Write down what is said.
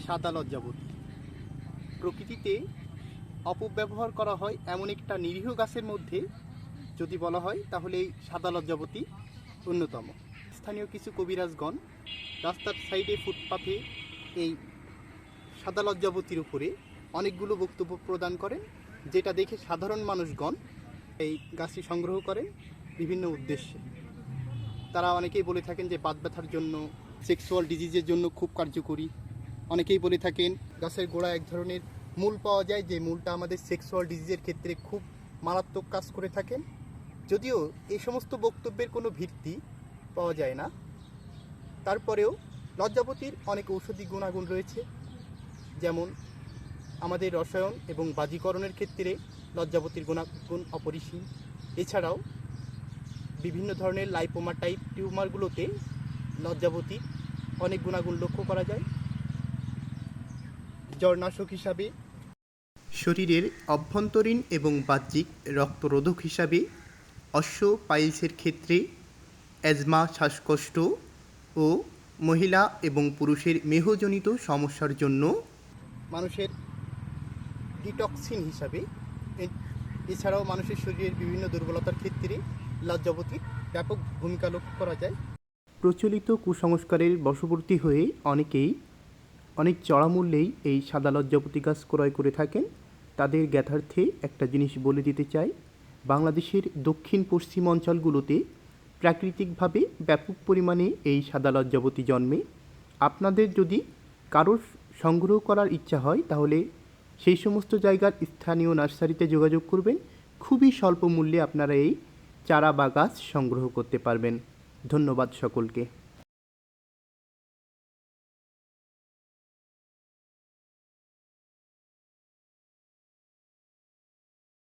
সাদা লজ্জাবতী। প্রকৃতিতে অপব্যবহার করা হয় এমন একটা নিরীহ গাছের মধ্যে যদি বলা হয় তাহলে এই সাদা লজ্জাবতী অন্যতম। স্থানীয় কিছু কবিরাজগণ রাস্তার সাইডে ফুটপাথে এই সাদা লজ্জাবতীর উপরে অনেকগুলো বক্তব্য প্রদান করেন, যেটা দেখে সাধারণ মানুষগণ এই গাছটি সংগ্রহ করেন বিভিন্ন উদ্দেশ্যে। তারা অনেকেই বলে থাকেন যে বাত ব্যথার জন্য, সেক্সুয়াল ডিজিজের জন্য খুব কার্যকরী। অনেকেই বলে থাকেন গাছের গোড়া এক ধরনের মূল পাওয়া যায়, যে মূলটা আমাদের সেক্সুয়াল ডিজিজের ক্ষেত্রে খুব মারাত্মক কাজ করে থাকেন। যদিও এই সমস্ত বক্তব্যের কোনো ভিত্তি পাওয়া যায় না, তারপরেও লজ্জাবতীর অনেক ঔষধি গুণাগুণ রয়েছে। যেমন আমাদের রসায়ন এবং বাজিকরণের ক্ষেত্রে লজ্জাবতীর গুণাগুণ অপরিসীম। এছাড়াও বিভিন্ন ধরনের লাইপোমা টাইপ টিউমারগুলোতে লজ্জাবতীর অনেক গুণাগুণ লক্ষ্য করা যায়। জ্বরনাশক হিসাবে, শরীরের অভ্যন্তরীণ এবং বাহ্যিক রক্তরোধক হিসাবে, অশ্ব পাইলসের ক্ষেত্রে, অ্যাজমা, শ্বাসকষ্ট ও মহিলা এবং পুরুষের মেহজনিত সমস্যার জন্য মানুষের ডিটক্সিন হিসাবে, এছাড়াও মানুষের শরীরের বিভিন্ন দুর্বলতার ক্ষেত্রে লজ্জাবতীর ব্যাপক ভূমিকা লক্ষ্য করা যায়। প্রচলিত কুসংস্কারের বশবর্তী হয়ে অনেকেই অনেক চড়া মূল্যেই এই সাদা লজ্জাবতী গাছ ক্রয় করে থাকেন। তাদের জ্ঞাতার্থে একটা জিনিস বলে দিতে চাই, বাংলাদেশের দক্ষিণ পশ্চিম অঞ্চলগুলোতে প্রাকৃতিকভাবে ব্যাপক পরিমাণে এই সাদা লজ্জাবতী জন্মে। আপনাদের যদি কারোর সংগ্রহ করার ইচ্ছা হয় তাহলে সেই সমস্ত জায়গার স্থানীয় নার্সারিতে যোগাযোগ করবেন। খুবই স্বল্প মূল্যে আপনারা এই চারা বা গাছ সংগ্রহ করতে পারবেন। ধন্যবাদ সকলকে।